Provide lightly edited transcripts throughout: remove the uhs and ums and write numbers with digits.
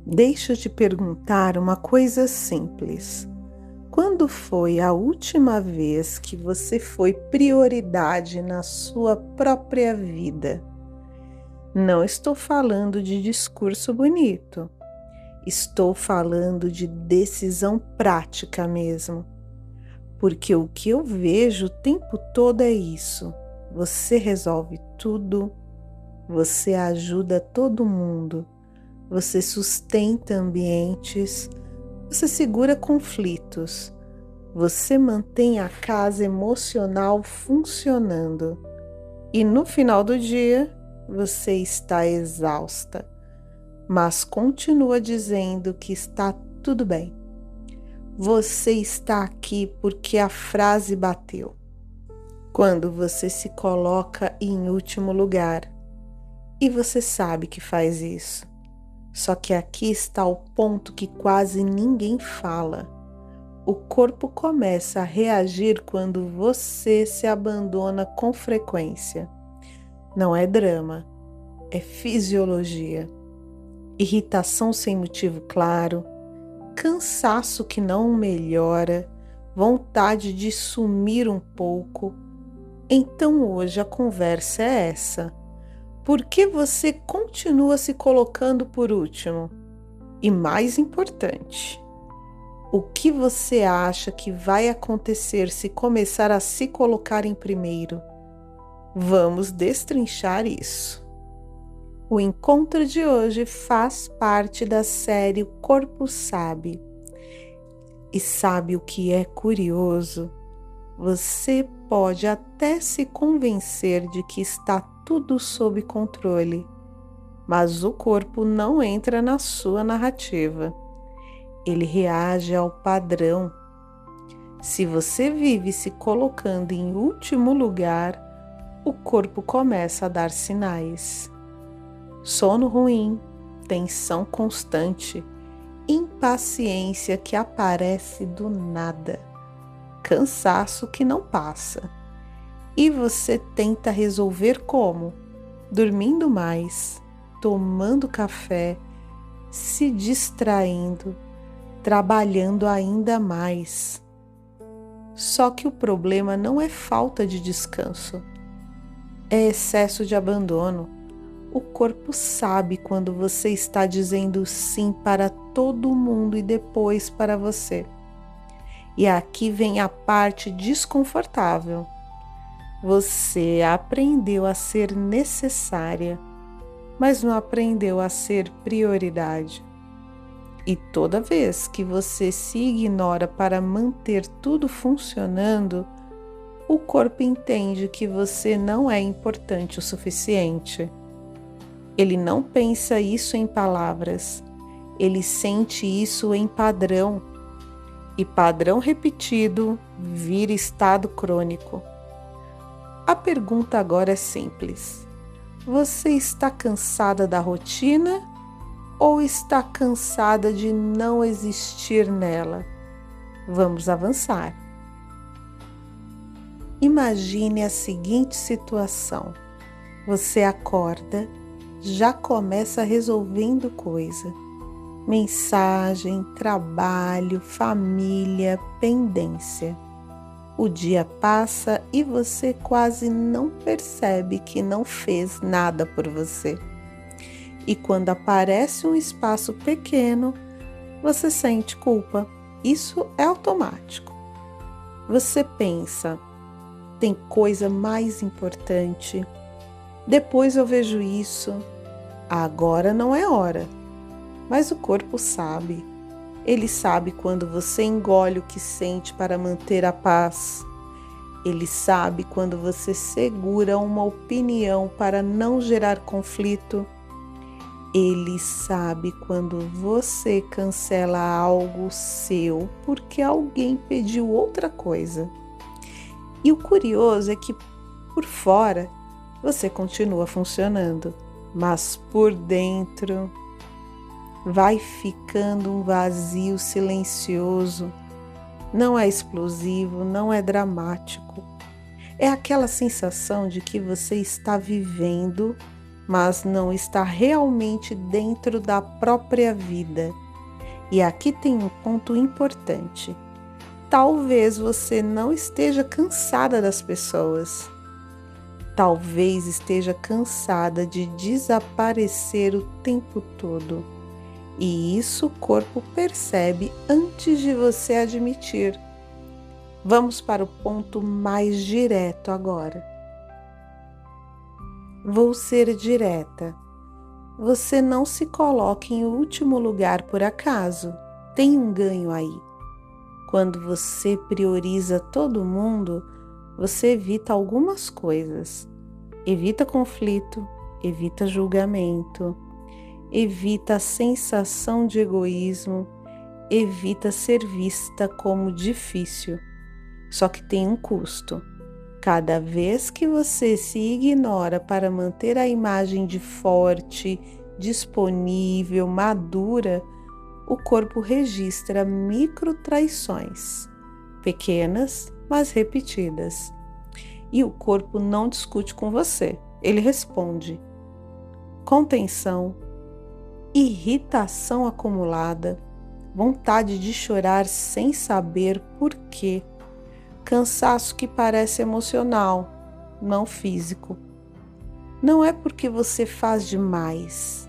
Deixa eu te perguntar uma coisa simples. Quando foi a última vez que você foi prioridade na sua própria vida? Não estou falando de discurso bonito. Estou falando de decisão prática mesmo. Porque o que eu vejo o tempo todo é isso. Você resolve tudo, você ajuda todo mundo, você sustenta ambientes, você segura conflitos, você mantém a casa emocional funcionando. E no final do dia, você está exausta, mas continua dizendo que está tudo bem. Você está aqui porque a frase bateu. Quando você se coloca em último lugar, e você sabe que faz isso. Só que aqui está o ponto que quase ninguém fala. O corpo começa a reagir quando você se abandona com frequência. Não é drama, é fisiologia. Irritação sem motivo claro, cansaço que não melhora, vontade de sumir um pouco. Então hoje a conversa é essa. Por que você continua se colocando por último? E mais importante, o que você acha que vai acontecer se começar a se colocar em primeiro? Vamos destrinchar isso. O encontro de hoje faz parte da série O Corpo Sabe. E sabe o que é curioso? Você pode até se convencer de que está tudo sob controle, mas o corpo não entra na sua narrativa. Ele reage ao padrão. Se você vive se colocando em último lugar, o corpo começa a dar sinais. Sono ruim, tensão constante, impaciência que aparece do nada, cansaço que não passa. E você tenta resolver como? Dormindo mais, tomando café, se distraindo, trabalhando ainda mais. Só que o problema não é falta de descanso, é excesso de abandono. O corpo sabe quando você está dizendo sim para todo mundo e depois para você. E aqui vem a parte desconfortável. Você aprendeu a ser necessária, mas não aprendeu a ser prioridade. E toda vez que você se ignora para manter tudo funcionando, o corpo entende que você não é importante o suficiente. Ele não pensa isso em palavras, ele sente isso em padrão. E padrão repetido vira estado crônico. A pergunta agora é simples. Você está cansada da rotina ou está cansada de não existir nela? Vamos avançar. Imagine a seguinte situação. Você acorda, já começa resolvendo coisa. Mensagem, trabalho, família, pendência. O dia passa e você quase não percebe que não fez nada por você. E quando aparece um espaço pequeno, você sente culpa. Isso é automático. Você pensa, tem coisa mais importante. Depois eu vejo isso. Agora não é hora. Mas o corpo sabe. Ele sabe quando você engole o que sente para manter a paz. Ele sabe quando você segura uma opinião para não gerar conflito. Ele sabe quando você cancela algo seu porque alguém pediu outra coisa. E o curioso é que, por fora, você continua funcionando, mas por dentro vai ficando um vazio silencioso. Não é explosivo, não é dramático. É aquela sensação de que você está vivendo, mas não está realmente dentro da própria vida. E aqui tem um ponto importante. Talvez você não esteja cansada das pessoas. Talvez esteja cansada de desaparecer o tempo todo. E isso o corpo percebe antes de você admitir. Vamos para o ponto mais direto agora. Vou ser direta. Você não se coloque em último lugar por acaso. Tem um ganho aí. Quando você prioriza todo mundo, você evita algumas coisas. Evita conflito, evita julgamento, evita a sensação de egoísmo, evita ser vista como difícil. Só que tem um custo. Cada vez que você se ignora para manter a imagem de forte, disponível, madura, o corpo registra microtraições, pequenas, mas repetidas. E o corpo não discute com você, ele responde. Contenção, irritação acumulada, vontade de chorar sem saber por quê. Cansaço que parece emocional, não físico. Não é porque você faz demais,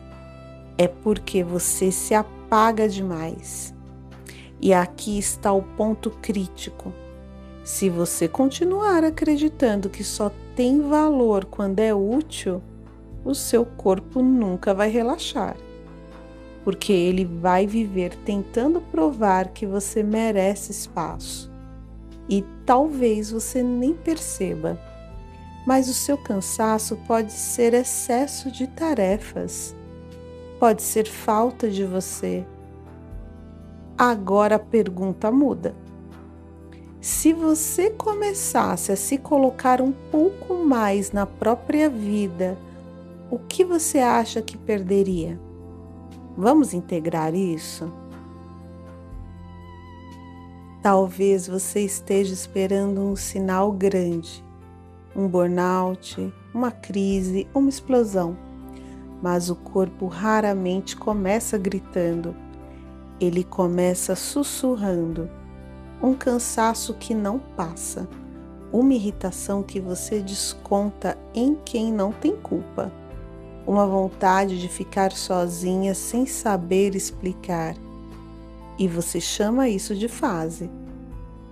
é porque você se apaga demais. E aqui está o ponto crítico. Se você continuar acreditando que só tem valor quando é útil, o seu corpo nunca vai relaxar, porque ele vai viver tentando provar que você merece espaço. E talvez você nem perceba, mas o seu cansaço pode ser excesso de tarefas, pode ser falta de você. Agora a pergunta muda. Se você começasse a se colocar um pouco mais na própria vida, o que você acha que perderia? Vamos integrar isso? Talvez você esteja esperando um sinal grande, um burnout, uma crise, uma explosão, mas o corpo raramente começa gritando, ele começa sussurrando, um cansaço que não passa, uma irritação que você desconta em quem não tem culpa, uma vontade de ficar sozinha sem saber explicar. E você chama isso de fase.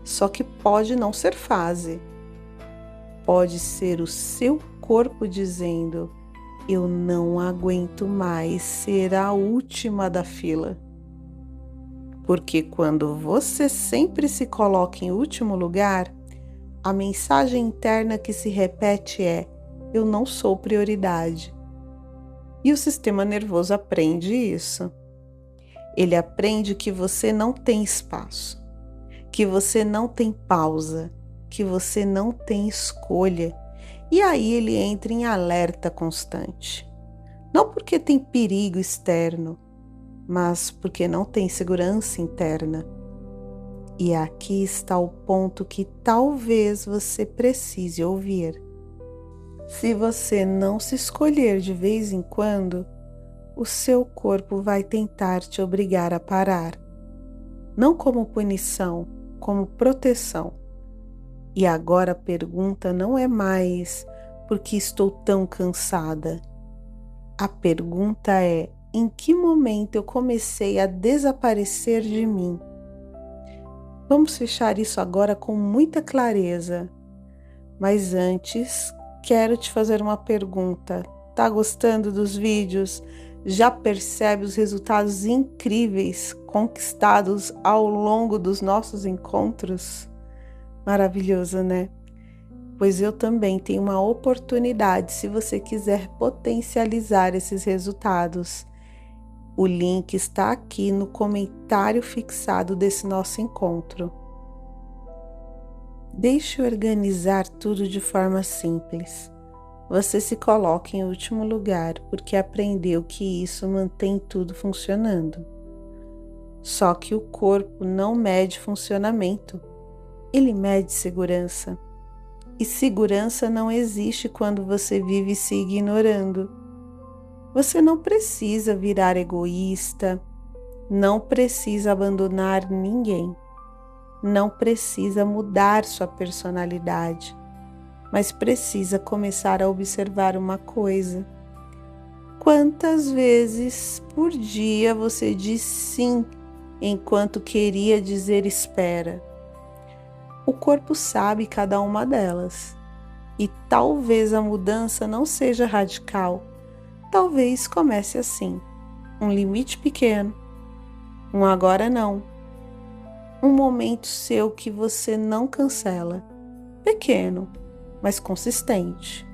Só que pode não ser fase. Pode ser o seu corpo dizendo: eu não aguento mais ser a última da fila. Porque quando você sempre se coloca em último lugar, a mensagem interna que se repete é: eu não sou prioridade. E o sistema nervoso aprende isso. Ele aprende que você não tem espaço, que você não tem pausa, que você não tem escolha. E aí ele entra em alerta constante. Não porque tem perigo externo, mas porque não tem segurança interna. E aqui está o ponto que talvez você precise ouvir. Se você não se escolher de vez em quando, o seu corpo vai tentar te obrigar a parar. Não como punição, como proteção. E agora a pergunta não é mais por que estou tão cansada. A pergunta é: em que momento eu comecei a desaparecer de mim? Vamos fechar isso agora com muita clareza. Mas antes, quero te fazer uma pergunta. Tá gostando dos vídeos? Já percebe os resultados incríveis conquistados ao longo dos nossos encontros? Maravilhoso, né? Pois eu também tenho uma oportunidade se você quiser potencializar esses resultados. O link está aqui no comentário fixado desse nosso encontro. Deixe organizar tudo de forma simples. Você se coloca em último lugar porque aprendeu que isso mantém tudo funcionando. Só que o corpo não mede funcionamento, ele mede segurança. E segurança não existe quando você vive se ignorando. Você não precisa virar egoísta, não precisa abandonar ninguém, não precisa mudar sua personalidade, mas precisa começar a observar uma coisa. Quantas vezes por dia você diz sim enquanto queria dizer espera? O corpo sabe cada uma delas. E talvez a mudança não seja radical. Talvez comece assim, um limite pequeno, um agora não, um momento seu que você não cancela, pequeno, mas consistente.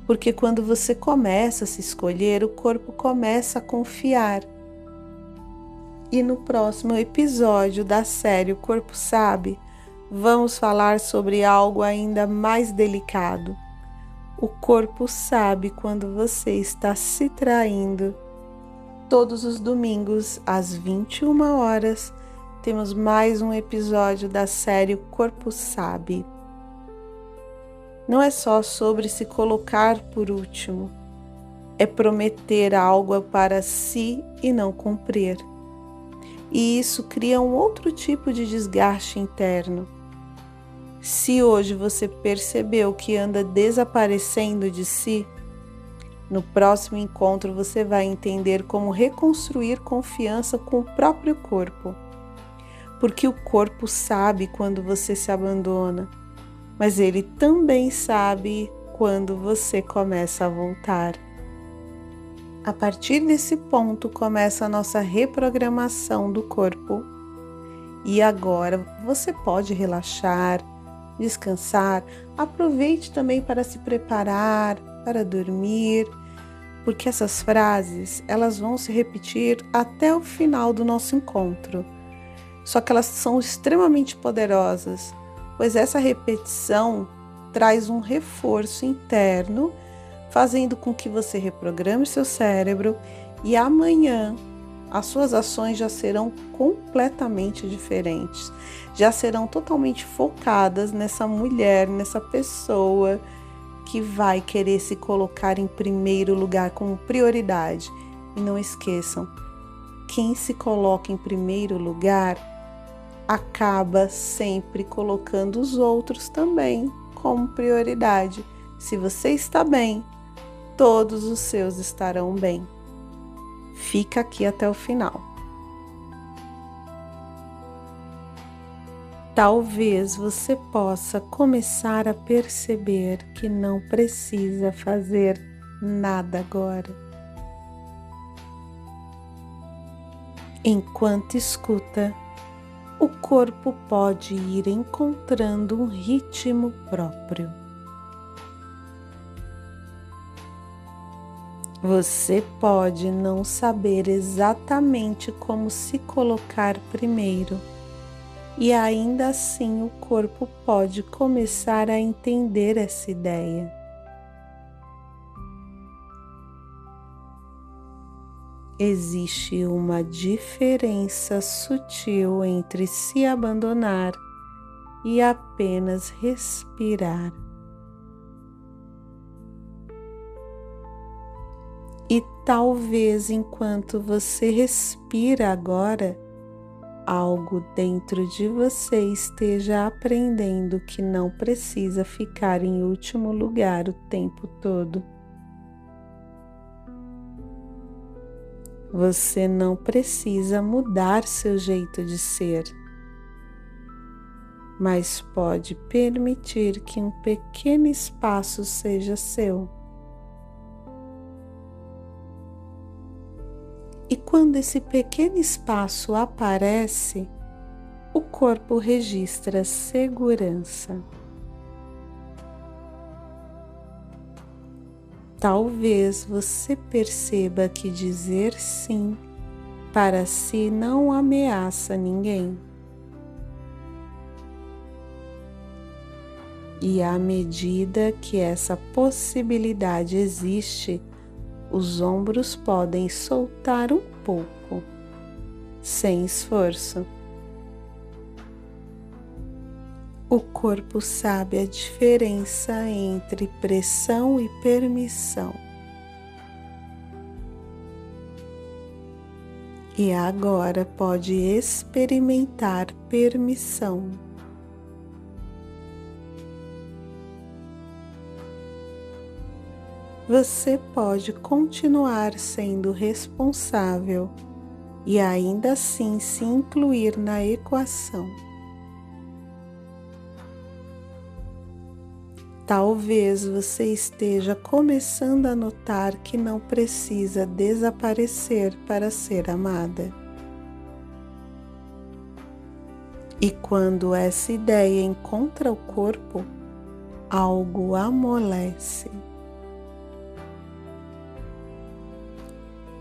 Porque quando você começa a se escolher, o corpo começa a confiar. E no próximo episódio da série O Corpo Sabe, vamos falar sobre algo ainda mais delicado. O corpo sabe quando você está se traindo. Todos os domingos, às 21 horas, temos mais um episódio da série O Corpo Sabe. Não é só sobre se colocar por último, é prometer algo para si e não cumprir. E isso cria um outro tipo de desgaste interno. Se hoje você percebeu que anda desaparecendo de si, no próximo encontro você vai entender como reconstruir confiança com o próprio corpo. Porque o corpo sabe quando você se abandona, mas ele também sabe quando você começa a voltar. A partir desse ponto começa a nossa reprogramação do corpo. E agora você pode relaxar, descansar, aproveite também para se preparar, para dormir, porque essas frases, elas vão se repetir até o final do nosso encontro. Só que elas são extremamente poderosas, pois essa repetição traz um reforço interno, fazendo com que você reprograme seu cérebro e amanhã as suas ações já serão completamente diferentes, já serão totalmente focadas nessa mulher, nessa pessoa que vai querer se colocar em primeiro lugar como prioridade. E não esqueçam, quem se coloca em primeiro lugar acaba sempre colocando os outros também como prioridade. Se você está bem, todos os seus estarão bem. Fica aqui até o final. Talvez você possa começar a perceber que não precisa fazer nada agora. Enquanto escuta, o corpo pode ir encontrando um ritmo próprio. Você pode não saber exatamente como se colocar primeiro, e ainda assim o corpo pode começar a entender essa ideia. Existe uma diferença sutil entre se abandonar e apenas respirar. E talvez enquanto você respira agora, algo dentro de você esteja aprendendo que não precisa ficar em último lugar o tempo todo. Você não precisa mudar seu jeito de ser, mas pode permitir que um pequeno espaço seja seu. E quando esse pequeno espaço aparece, o corpo registra segurança. Talvez você perceba que dizer sim para si não ameaça ninguém. E à medida que essa possibilidade existe, os ombros podem soltar um pouco, sem esforço. O corpo sabe a diferença entre pressão e permissão. E agora pode experimentar permissão. Você pode continuar sendo responsável e ainda assim se incluir na equação. Talvez você esteja começando a notar que não precisa desaparecer para ser amada. E quando essa ideia encontra o corpo, algo amolece.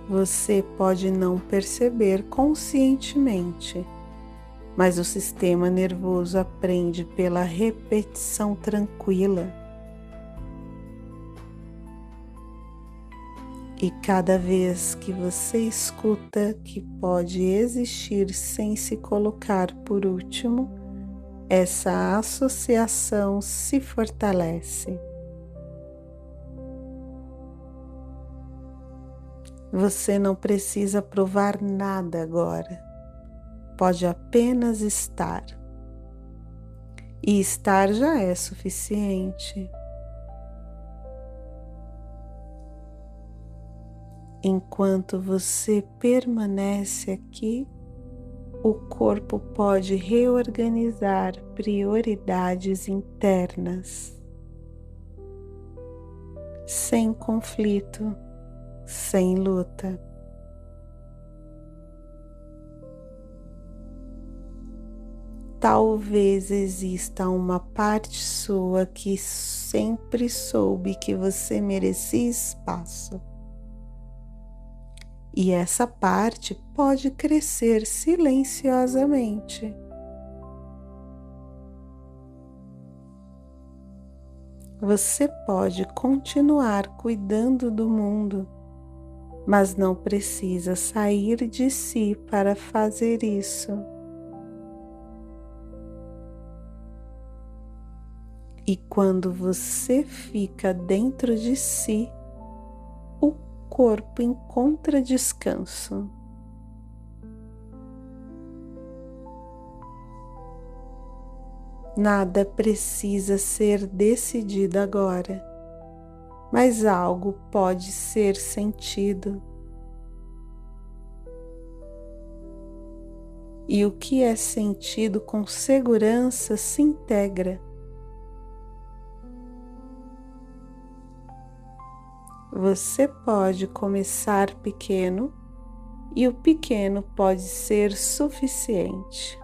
Você pode não perceber conscientemente, mas o sistema nervoso aprende pela repetição tranquila. E cada vez que você escuta que pode existir sem se colocar por último, essa associação se fortalece. Você não precisa provar nada agora. Pode apenas estar. E estar já é suficiente. Enquanto você permanece aqui, o corpo pode reorganizar prioridades internas, sem conflito, sem luta. Talvez exista uma parte sua que sempre soube que você merecia espaço. E essa parte pode crescer silenciosamente. Você pode continuar cuidando do mundo, mas não precisa sair de si para fazer isso. E quando você fica dentro de si, o corpo encontra descanso. Nada precisa ser decidido agora, mas algo pode ser sentido. E o que é sentido com segurança se integra. Você pode começar pequeno e o pequeno pode ser suficiente.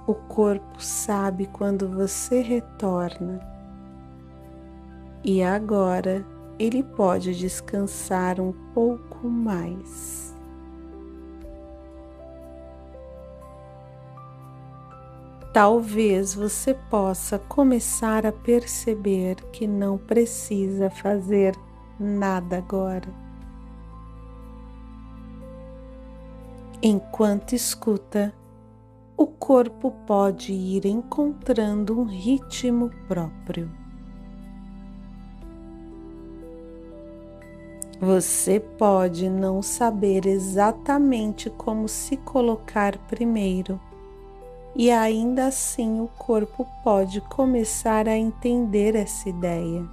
O corpo sabe quando você retorna e agora ele pode descansar um pouco mais. Talvez você possa começar a perceber que não precisa fazer nada agora. Enquanto escuta, o corpo pode ir encontrando um ritmo próprio. Você pode não saber exatamente como se colocar primeiro, e ainda assim o corpo pode começar a entender essa ideia.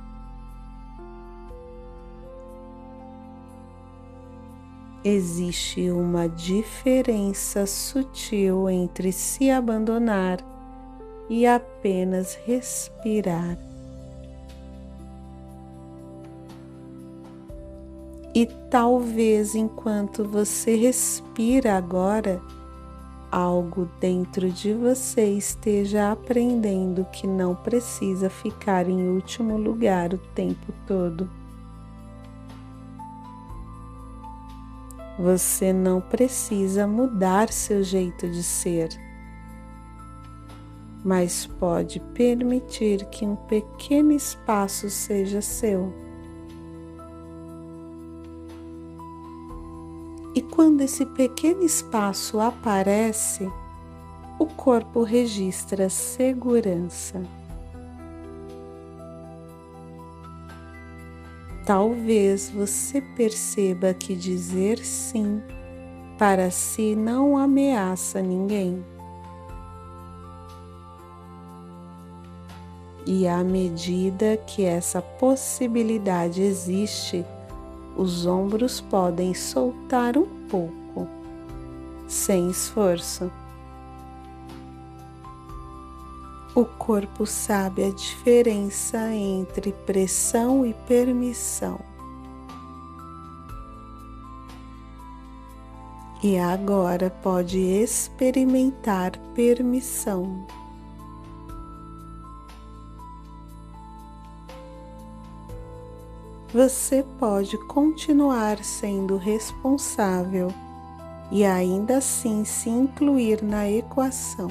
Existe uma diferença sutil entre se abandonar e apenas respirar. E talvez enquanto você respira agora, algo dentro de você esteja aprendendo que não precisa ficar em último lugar o tempo todo. Você não precisa mudar seu jeito de ser, mas pode permitir que um pequeno espaço seja seu. E quando esse pequeno espaço aparece, o corpo registra segurança. Talvez você perceba que dizer sim para si não ameaça ninguém. E à medida que essa possibilidade existe, os ombros podem soltar um pouco, sem esforço. O corpo sabe a diferença entre pressão e permissão. E agora pode experimentar permissão. Você pode continuar sendo responsável e ainda assim se incluir na equação.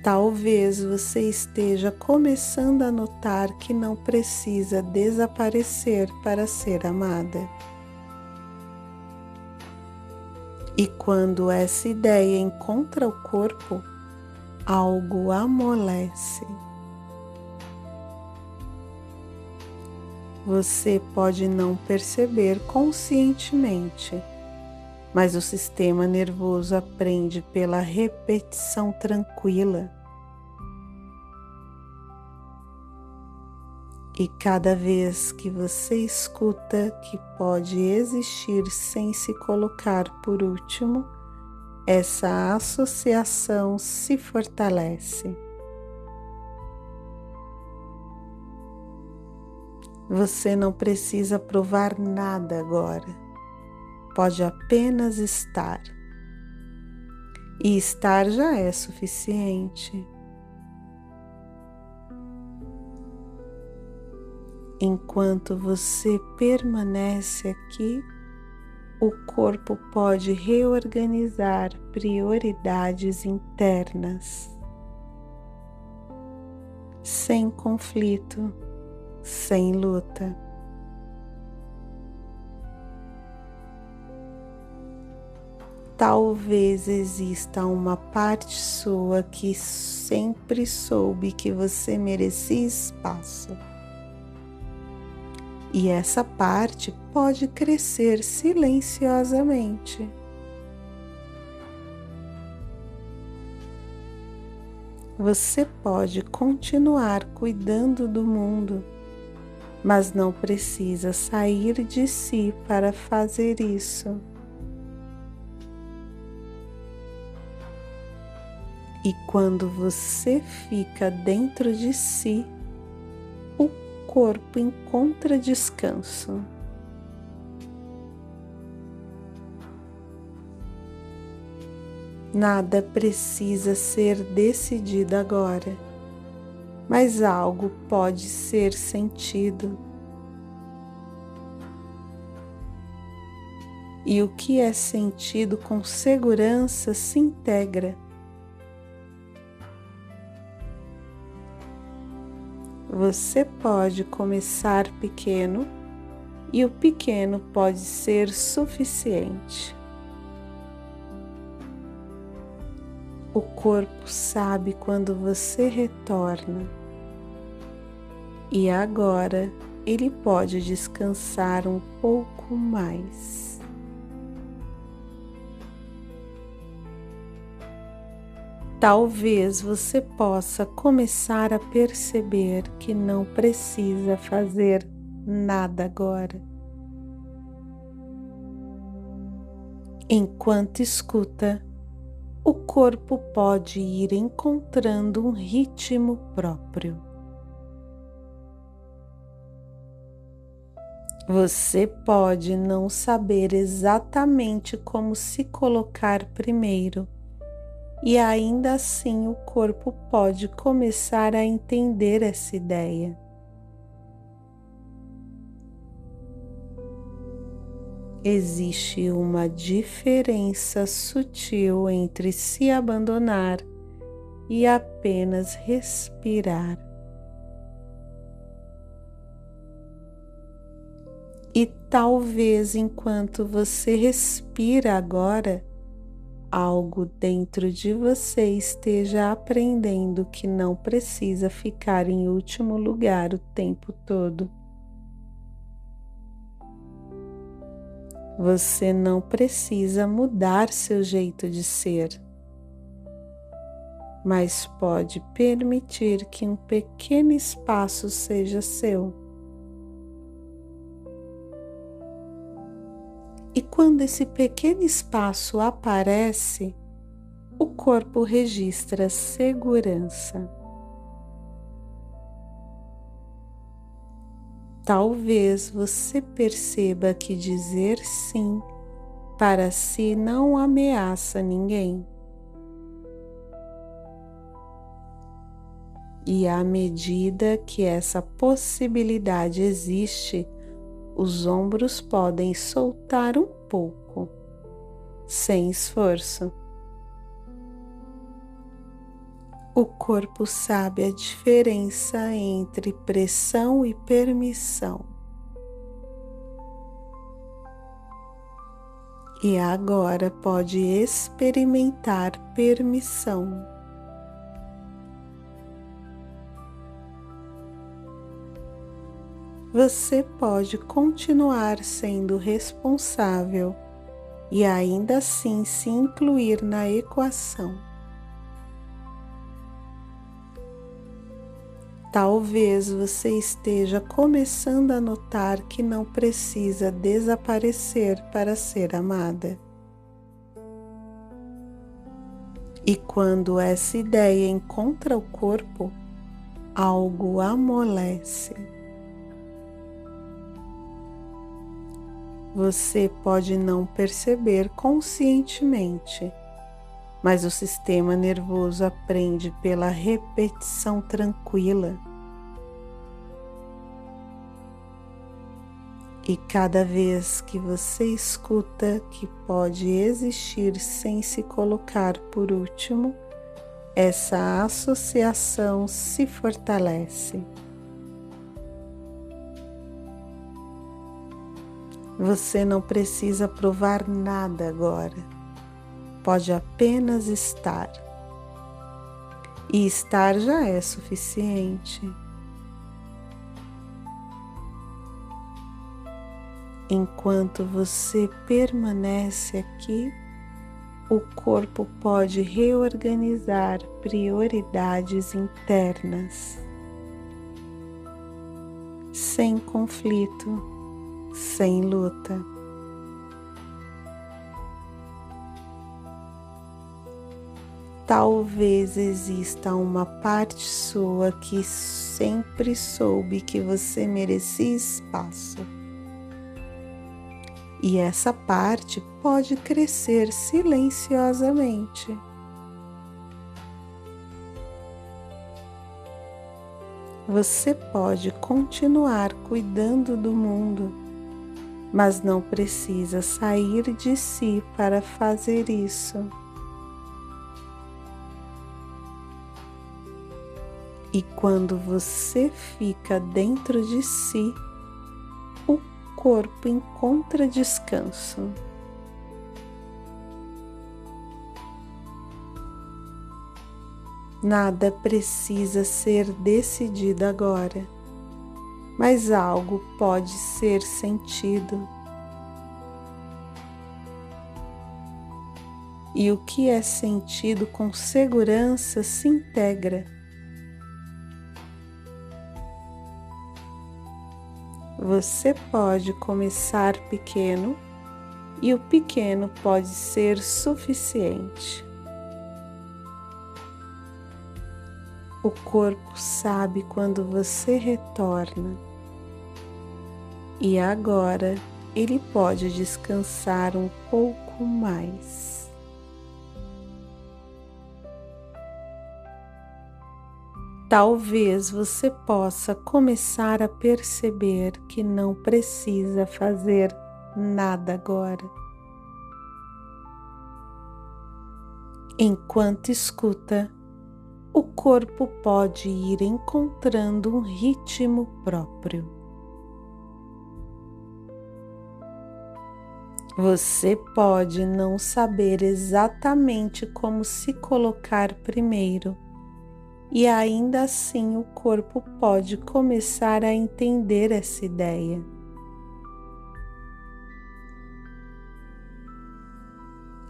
Talvez você esteja começando a notar que não precisa desaparecer para ser amada. E quando essa ideia encontra o corpo, algo amolece. Você pode não perceber conscientemente, mas o sistema nervoso aprende pela repetição tranquila. E cada vez que você escuta que pode existir sem se colocar por último, essa associação se fortalece. Você não precisa provar nada agora. Pode apenas estar. E estar já é suficiente. Enquanto você permanece aqui, o corpo pode reorganizar prioridades internas, sem conflito, sem luta. Talvez exista uma parte sua que sempre soube que você merecia espaço. E essa parte pode crescer silenciosamente. Você pode continuar cuidando do mundo, mas não precisa sair de si para fazer isso. E quando você fica dentro de si, o corpo encontra descanso. Nada precisa ser decidido agora, mas algo pode ser sentido. E o que é sentido com segurança se integra. Você pode começar pequeno e o pequeno pode ser suficiente. O corpo sabe quando você retorna e agora ele pode descansar um pouco mais. Talvez você possa começar a perceber que não precisa fazer nada agora. Enquanto escuta, o corpo pode ir encontrando um ritmo próprio. Você pode não saber exatamente como se colocar primeiro, e ainda assim o corpo pode começar a entender essa ideia. Existe uma diferença sutil entre se abandonar e apenas respirar. E talvez enquanto você respira agora, algo dentro de você esteja aprendendo que não precisa ficar em último lugar o tempo todo. Você não precisa mudar seu jeito de ser, mas pode permitir que um pequeno espaço seja seu. E quando esse pequeno espaço aparece, o corpo registra segurança. Talvez você perceba que dizer sim para si não ameaça ninguém. E à medida que essa possibilidade existe, os ombros podem soltar um pouco, sem esforço. O corpo sabe a diferença entre pressão e permissão. E agora pode experimentar permissão. Você pode continuar sendo responsável e ainda assim se incluir na equação. Talvez você esteja começando a notar que não precisa desaparecer para ser amada. E quando essa ideia encontra o corpo, algo amolece. Você pode não perceber conscientemente, mas o sistema nervoso aprende pela repetição tranquila. E cada vez que você escuta que pode existir sem se colocar por último, essa associação se fortalece. Você não precisa provar nada agora. Pode apenas estar. E estar já é suficiente. Enquanto você permanece aqui, o corpo pode reorganizar prioridades internas, sem conflito, sem luta. Talvez exista uma parte sua que sempre soube que você merecia espaço. E essa parte pode crescer silenciosamente. Você pode continuar cuidando do mundo, mas não precisa sair de si para fazer isso. E quando você fica dentro de si, o corpo encontra descanso. Nada precisa ser decidido agora, mas algo pode ser sentido. E o que é sentido com segurança se integra. Você pode começar pequeno e o pequeno pode ser suficiente. O corpo sabe quando você retorna e agora ele pode descansar um pouco mais. Talvez você possa começar a perceber que não precisa fazer nada agora. Enquanto escuta, o corpo pode ir encontrando um ritmo próprio. Você pode não saber exatamente como se colocar primeiro, e ainda assim o corpo pode começar a entender essa ideia.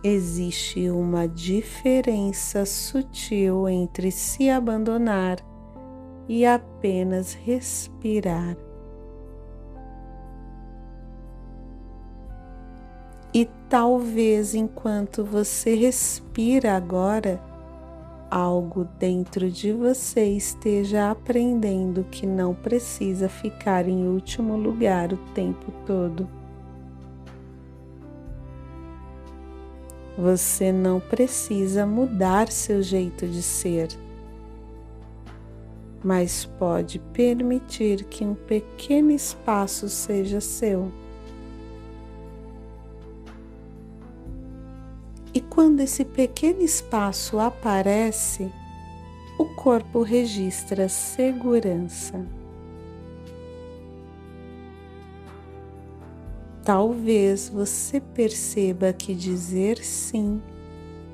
Existe uma diferença sutil entre se abandonar e apenas respirar. E talvez enquanto você respira agora, algo dentro de você esteja aprendendo que não precisa ficar em último lugar o tempo todo. Você não precisa mudar seu jeito de ser, mas pode permitir que um pequeno espaço seja seu. E quando esse pequeno espaço aparece, o corpo registra segurança. Talvez você perceba que dizer sim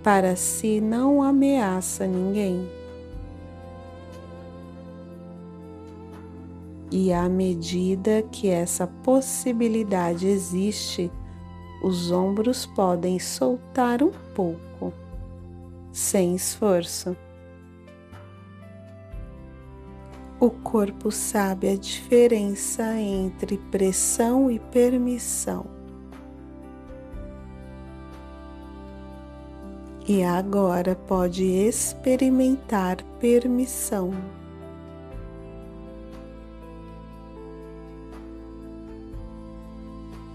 para si não ameaça ninguém. E à medida que essa possibilidade existe, os ombros podem soltar um pouco, sem esforço. O corpo sabe a diferença entre pressão e permissão. E agora pode experimentar permissão.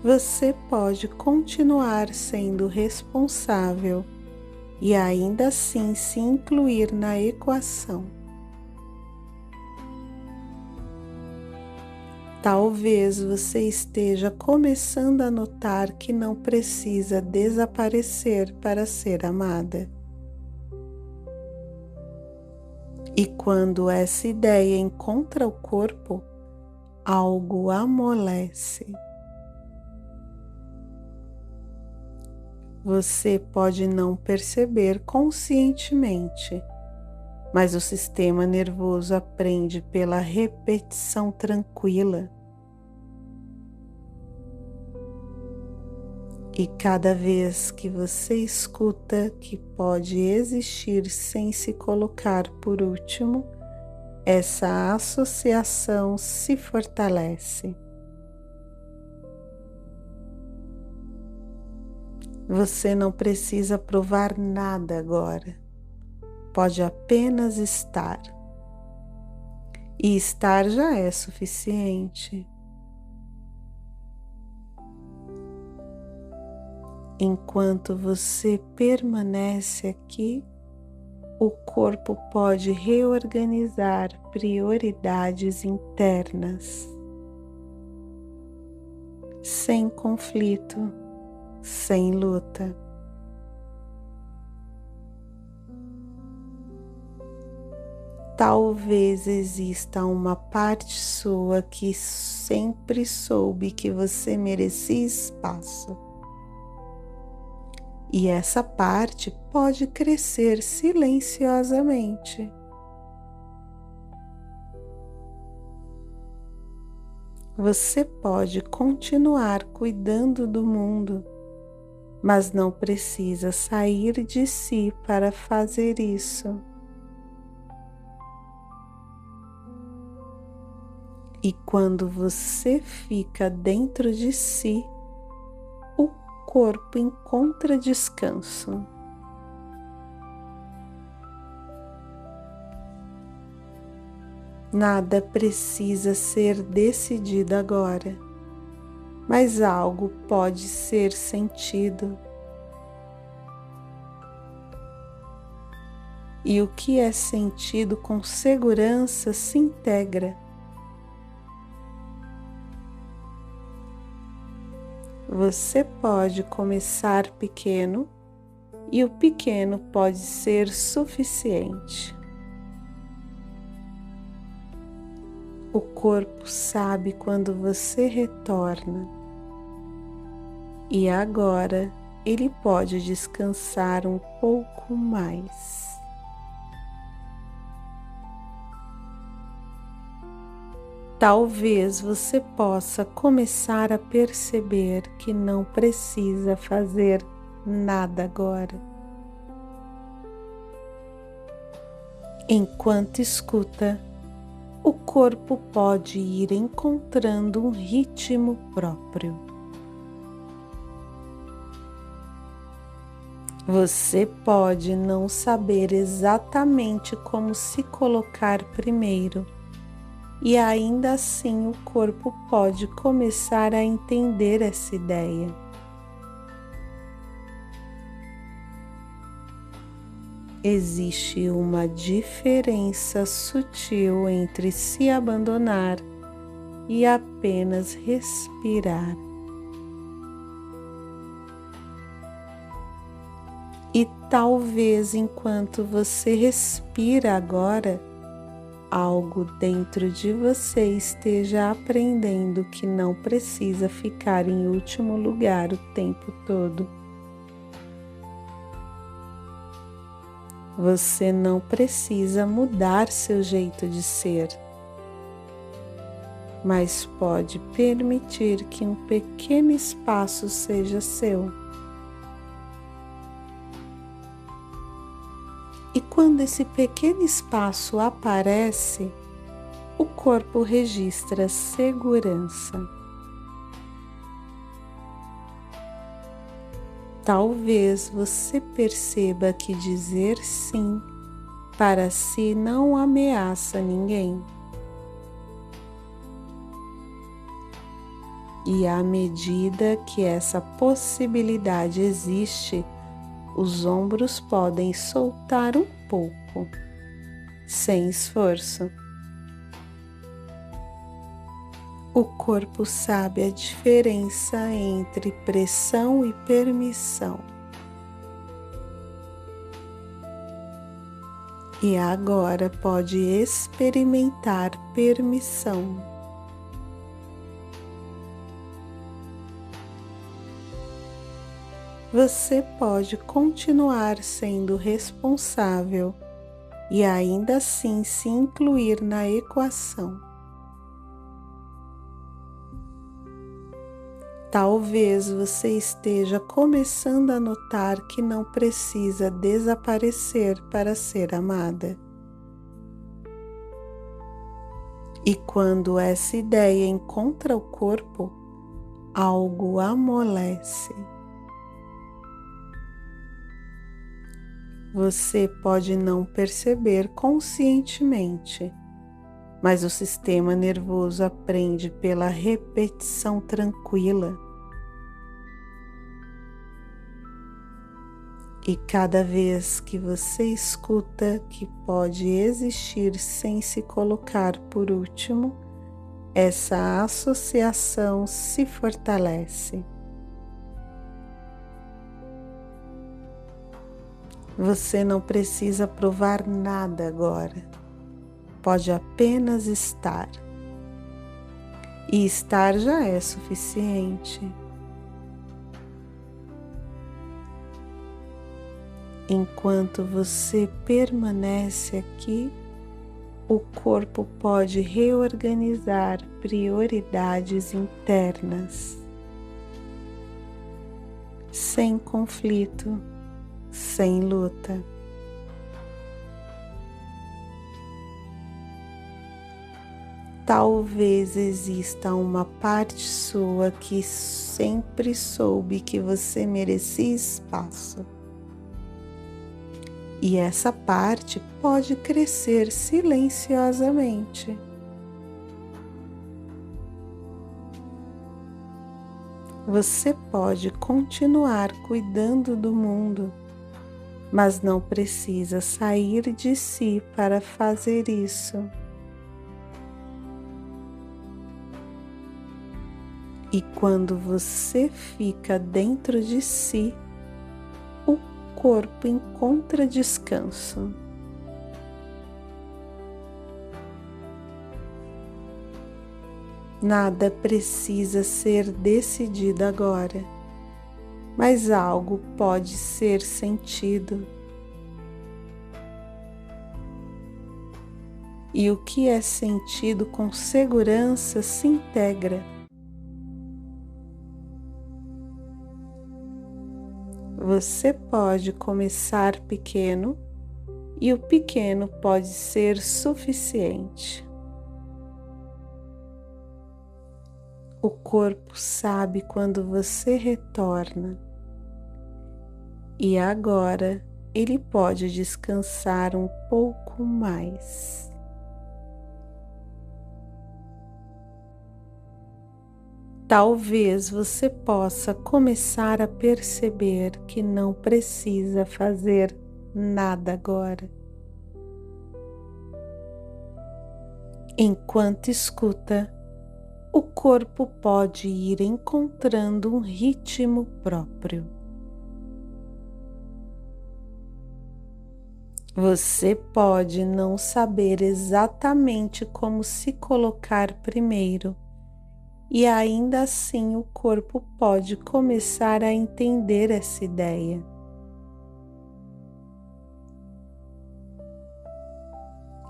Você pode continuar sendo responsável e ainda assim se incluir na equação. Talvez você esteja começando a notar que não precisa desaparecer para ser amada. E quando essa ideia encontra o corpo, algo amolece. Você pode não perceber conscientemente, mas o sistema nervoso aprende pela repetição tranquila. E cada vez que você escuta que pode existir sem se colocar por último, essa associação se fortalece. Você não precisa provar nada agora. Pode apenas estar. E estar já é suficiente. Enquanto você permanece aqui, o corpo pode reorganizar prioridades internas, sem conflito, sem luta. Talvez exista uma parte sua que sempre soube que você merecia espaço. E essa parte pode crescer silenciosamente. Você pode continuar cuidando do mundo, mas não precisa sair de si para fazer isso. E quando você fica dentro de si, o corpo encontra descanso. Nada precisa ser decidido agora, mas algo pode ser sentido. E o que é sentido com segurança se integra. Você pode começar pequeno e o pequeno pode ser suficiente. O corpo sabe quando você retorna. E agora ele pode descansar um pouco mais. Talvez você possa começar a perceber que não precisa fazer nada agora. Enquanto escuta, o corpo pode ir encontrando um ritmo próprio. Você pode não saber exatamente como se colocar primeiro, e ainda assim o corpo pode começar a entender essa ideia. Existe uma diferença sutil entre se abandonar e apenas respirar. E talvez enquanto você respira agora, algo dentro de você esteja aprendendo que não precisa ficar em último lugar o tempo todo. Você não precisa mudar seu jeito de ser, mas pode permitir que um pequeno espaço seja seu. E quando esse pequeno espaço aparece, o corpo registra segurança. Talvez você perceba que dizer sim para si não ameaça ninguém. E à medida que essa possibilidade existe, os ombros podem soltar um pouco, sem esforço. O corpo sabe a diferença entre pressão e permissão. E agora pode experimentar permissão. Você pode continuar sendo responsável e ainda assim se incluir na equação. Talvez você esteja começando a notar que não precisa desaparecer para ser amada. E quando essa ideia encontra o corpo, algo amolece. Você pode não perceber conscientemente, mas o sistema nervoso aprende pela repetição tranquila. E cada vez que você escuta que pode existir sem se colocar por último, essa associação se fortalece. Você não precisa provar nada agora. Pode apenas estar. E estar já é suficiente. Enquanto você permanece aqui, o corpo pode reorganizar prioridades internas, sem conflito, sem luta. Talvez exista uma parte sua que sempre soube que você merecia espaço. E essa parte pode crescer silenciosamente. Você pode continuar cuidando do mundo, mas não precisa sair de si para fazer isso. E quando você fica dentro de si, o corpo encontra descanso. Nada precisa ser decidido agora. mas algo pode ser sentido. E o que é sentido com segurança se integra. Você pode começar pequeno e o pequeno pode ser suficiente. O corpo sabe quando você retorna e agora ele pode descansar um pouco mais. Talvez você possa começar a perceber que não precisa fazer nada agora. Enquanto escuta, o corpo pode ir encontrando um ritmo próprio. Você pode não saber exatamente como se colocar primeiro, e ainda assim o corpo pode começar a entender essa ideia.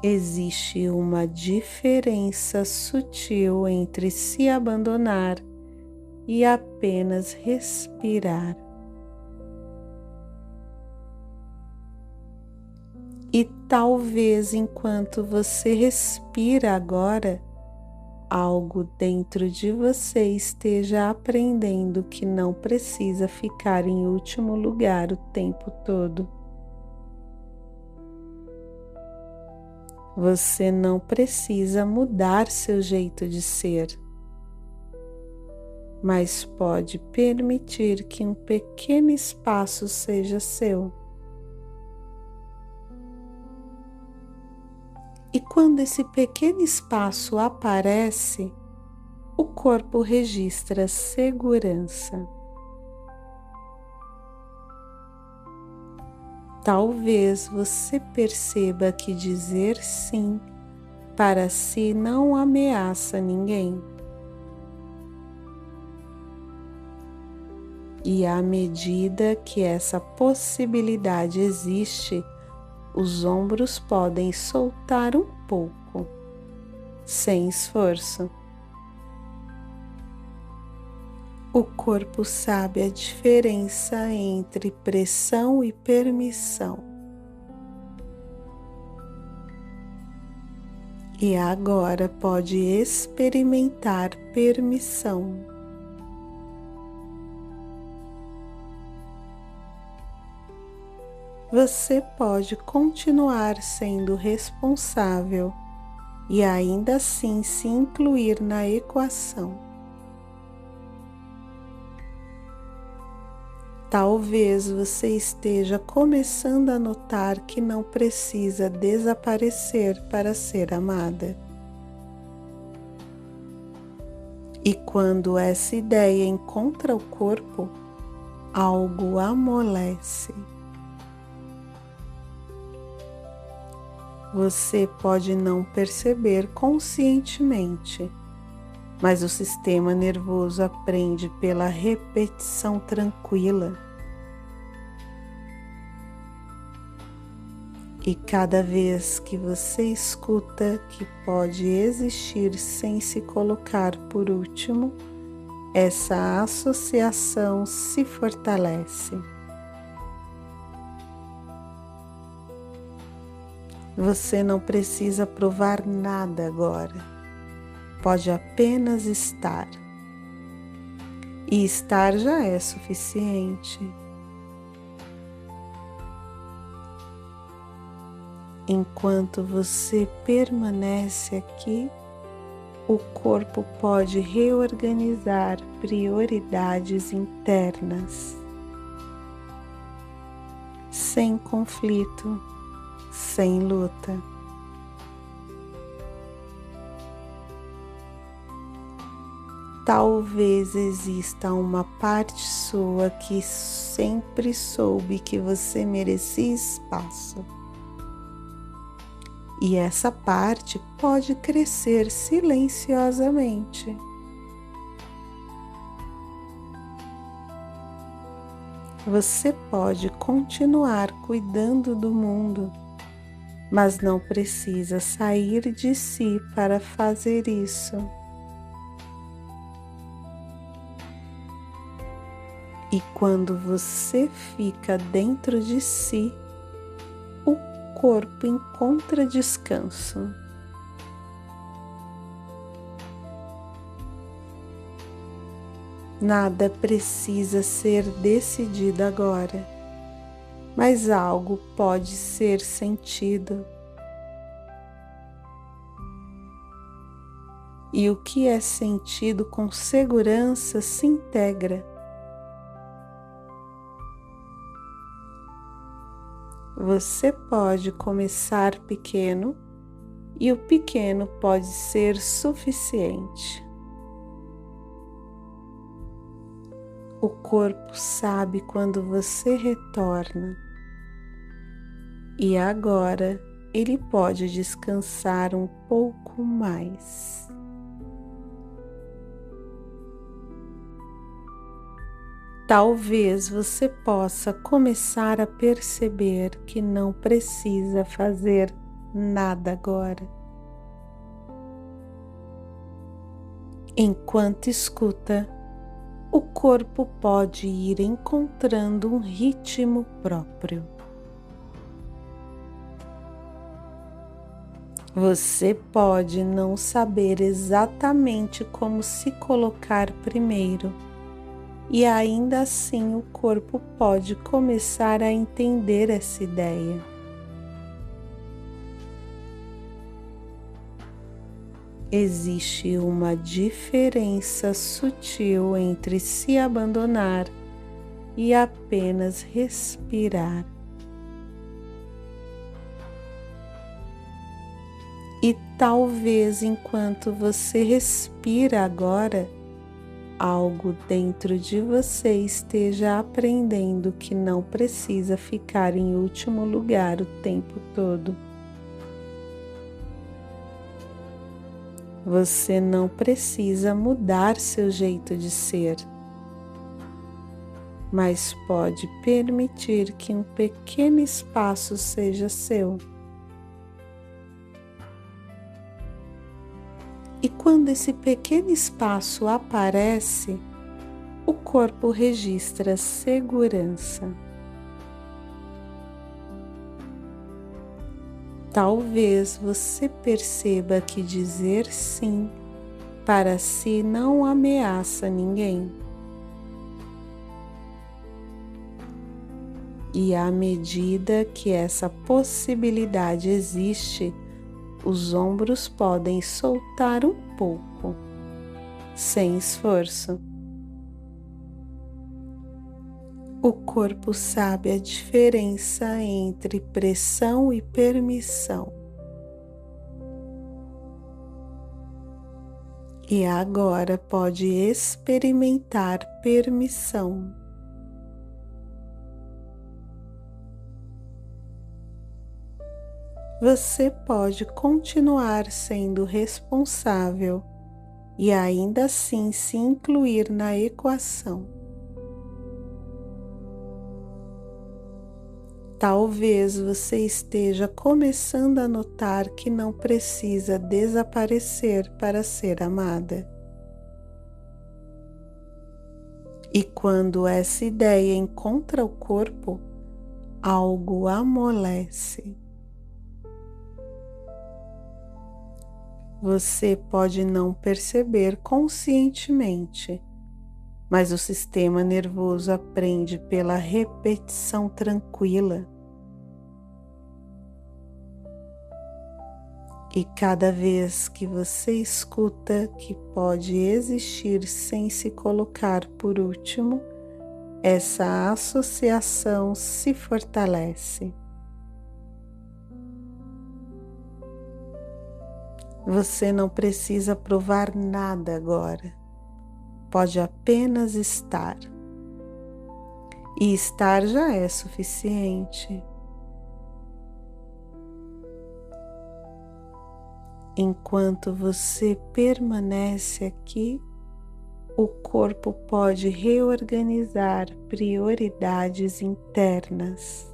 Existe uma diferença sutil entre se abandonar e apenas respirar. E talvez enquanto você respira agora, algo dentro de você esteja aprendendo que não precisa ficar em último lugar o tempo todo. Você não precisa mudar seu jeito de ser, mas pode permitir que um pequeno espaço seja seu. E quando esse pequeno espaço aparece, o corpo registra segurança. Talvez você perceba que dizer sim para si não ameaça ninguém. E à medida que essa possibilidade existe, os ombros podem soltar um pouco, sem esforço. O corpo sabe a diferença entre pressão e permissão. E agora pode experimentar permissão. Você pode continuar sendo responsável e ainda assim se incluir na equação. Talvez você esteja começando a notar que não precisa desaparecer para ser amada. E quando essa ideia encontra o corpo, algo amolece. Você pode não perceber conscientemente, mas o sistema nervoso aprende pela repetição tranquila. E cada vez que você escuta que pode existir sem se colocar por último, essa associação se fortalece. Você não precisa provar nada agora. Pode apenas estar. E estar já é suficiente. Enquanto você permanece aqui, o corpo pode reorganizar prioridades internas, sem conflito, sem luta. Talvez exista uma parte sua que sempre soube que você merecia espaço. E essa parte pode crescer silenciosamente. Você pode continuar cuidando do mundo, mas não precisa sair de si para fazer isso. E quando você fica dentro de si, o corpo encontra descanso. Nada precisa ser decidido agora, mas algo pode ser sentido. E o que é sentido com segurança se integra. Você pode começar pequeno e o pequeno pode ser suficiente. O corpo sabe quando você retorna e agora ele pode descansar um pouco mais. Talvez você possa começar a perceber que não precisa fazer nada agora. Enquanto escuta, o corpo pode ir encontrando um ritmo próprio. Você pode não saber exatamente como se colocar primeiro, e ainda assim o corpo pode começar a entender essa ideia. Existe uma diferença sutil entre se abandonar e apenas respirar. E talvez enquanto você respira agora, algo dentro de você esteja aprendendo que não precisa ficar em último lugar o tempo todo. Você não precisa mudar seu jeito de ser, mas pode permitir que um pequeno espaço seja seu. E quando esse pequeno espaço aparece, o corpo registra segurança. Talvez você perceba que dizer sim para si não ameaça ninguém. E à medida que essa possibilidade existe, os ombros podem soltar um pouco, sem esforço. O corpo sabe a diferença entre pressão e permissão. E agora pode experimentar permissão. Você pode continuar sendo responsável e ainda assim se incluir na equação. Talvez você esteja começando a notar que não precisa desaparecer para ser amada. E quando essa ideia encontra o corpo, algo amolece. Você pode não perceber conscientemente, mas o sistema nervoso aprende pela repetição tranquila. E cada vez que você escuta que pode existir sem se colocar por último, essa associação se fortalece. Você não precisa provar nada agora. Pode apenas estar. E estar já é suficiente. Enquanto você permanece aqui, o corpo pode reorganizar prioridades internas,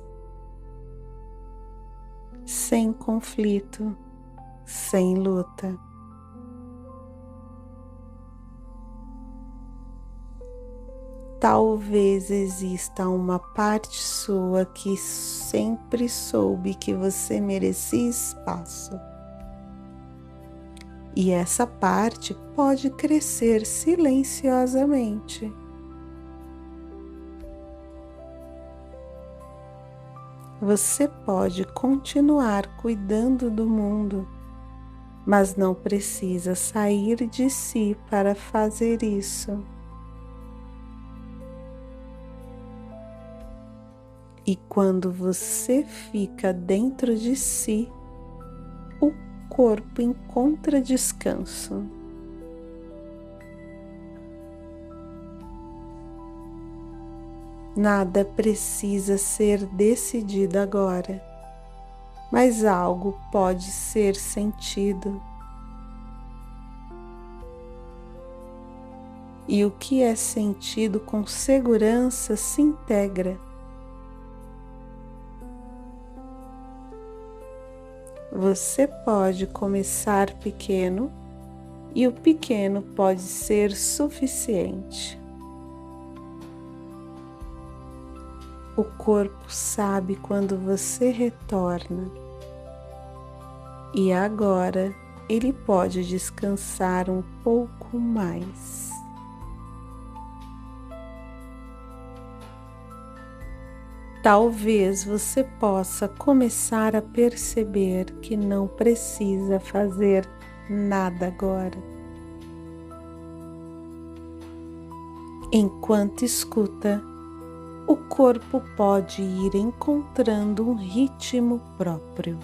sem conflito, sem luta. Talvez exista uma parte sua que sempre soube que você merecia espaço. E essa parte pode crescer silenciosamente. Você pode continuar cuidando do mundo, mas não precisa sair de si para fazer isso. E quando você fica dentro de si, o corpo encontra descanso. Nada precisa ser decidido agora, mas algo pode ser sentido. E o que é sentido com segurança se integra. Você pode começar pequeno e o pequeno pode ser suficiente. O corpo sabe quando você retorna e agora ele pode descansar um pouco mais. Talvez você possa começar a perceber que não precisa fazer nada agora. Enquanto escuta, o corpo pode ir encontrando um ritmo próprio.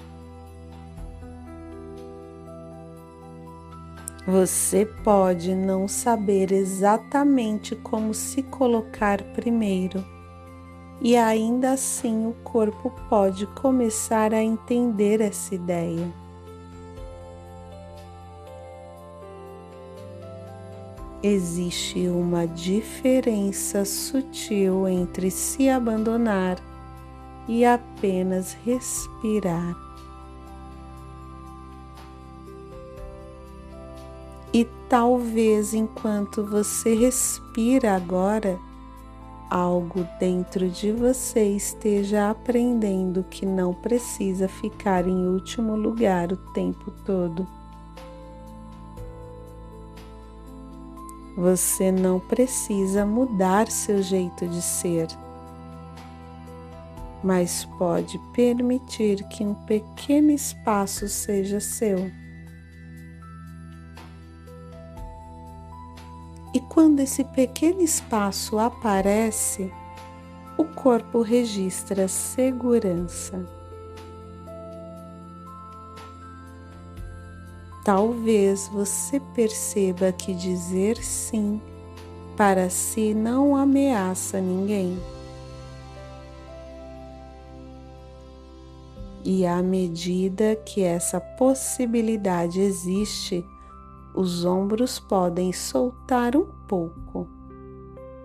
Você pode não saber exatamente como se colocar primeiro, e ainda assim o corpo pode começar a entender essa ideia. Existe uma diferença sutil entre se abandonar e apenas respirar. E talvez enquanto você respira agora, algo dentro de você esteja aprendendo que não precisa ficar em último lugar o tempo todo. Você não precisa mudar seu jeito de ser, mas pode permitir que um pequeno espaço seja seu. E quando esse pequeno espaço aparece, o corpo registra segurança. Talvez você perceba que dizer sim para si não ameaça ninguém. E à medida que essa possibilidade existe, os ombros podem soltar um pouco,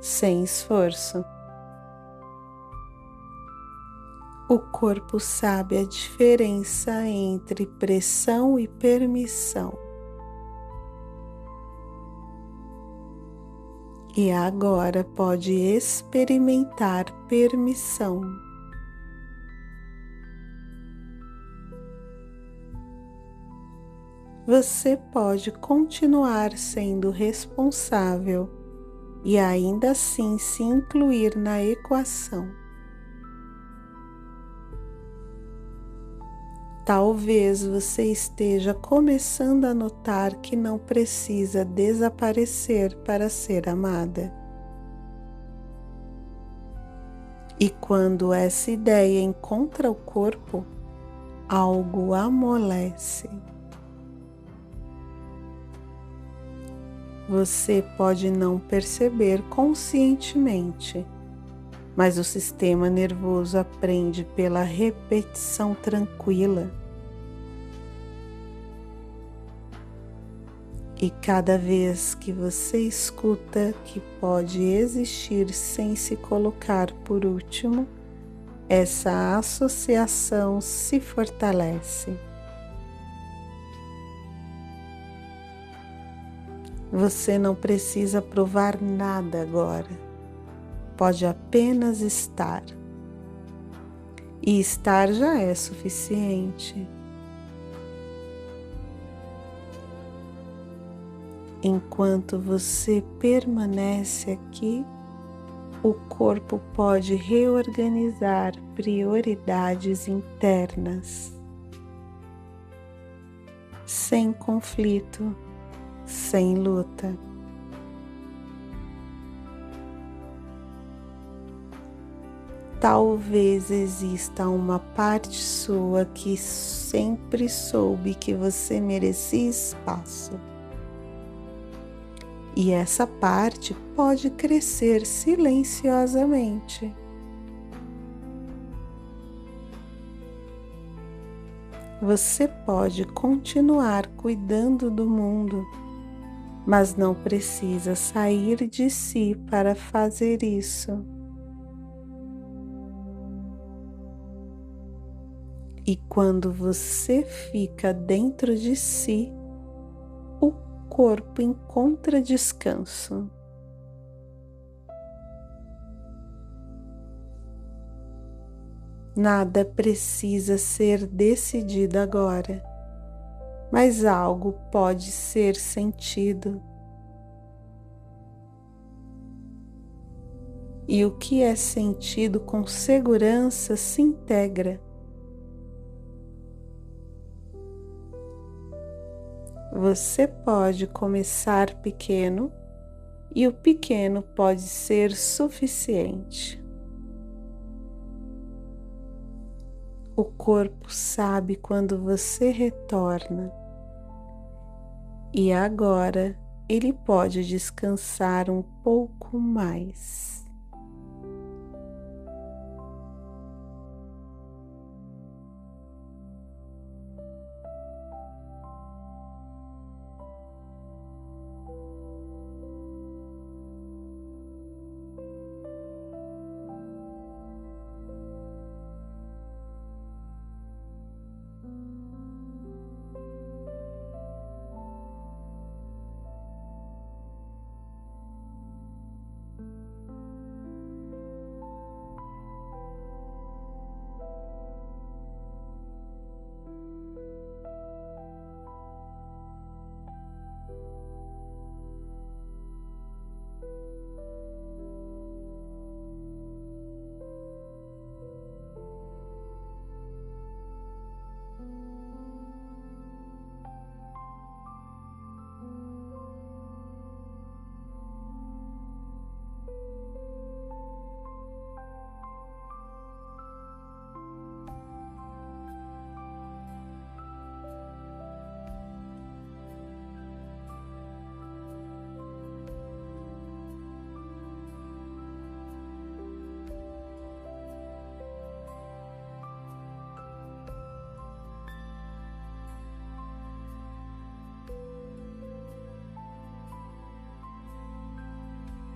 sem esforço. O corpo sabe a diferença entre pressão e permissão. E agora pode experimentar permissão. Você pode continuar sendo responsável e ainda assim se incluir na equação. Talvez você esteja começando a notar que não precisa desaparecer para ser amada. E quando essa ideia encontra o corpo, algo amolece. Você pode não perceber conscientemente, mas o sistema nervoso aprende pela repetição tranquila. E cada vez que você escuta que pode existir sem se colocar por último, essa associação se fortalece. Você não precisa provar nada agora, pode apenas estar. E estar já é suficiente. Enquanto você permanece aqui, o corpo pode reorganizar prioridades internas, sem conflito, sem luta. Talvez exista uma parte sua que sempre soube que você merecia espaço. E essa parte pode crescer silenciosamente. Você pode continuar cuidando do mundo, mas não precisa sair de si para fazer isso. E quando você fica dentro de si, o corpo encontra descanso. Nada precisa ser decidido agora, mas algo pode ser sentido. E o que é sentido com segurança se integra. Você pode começar pequeno e o pequeno pode ser suficiente. O corpo sabe quando você retorna e agora ele pode descansar um pouco mais.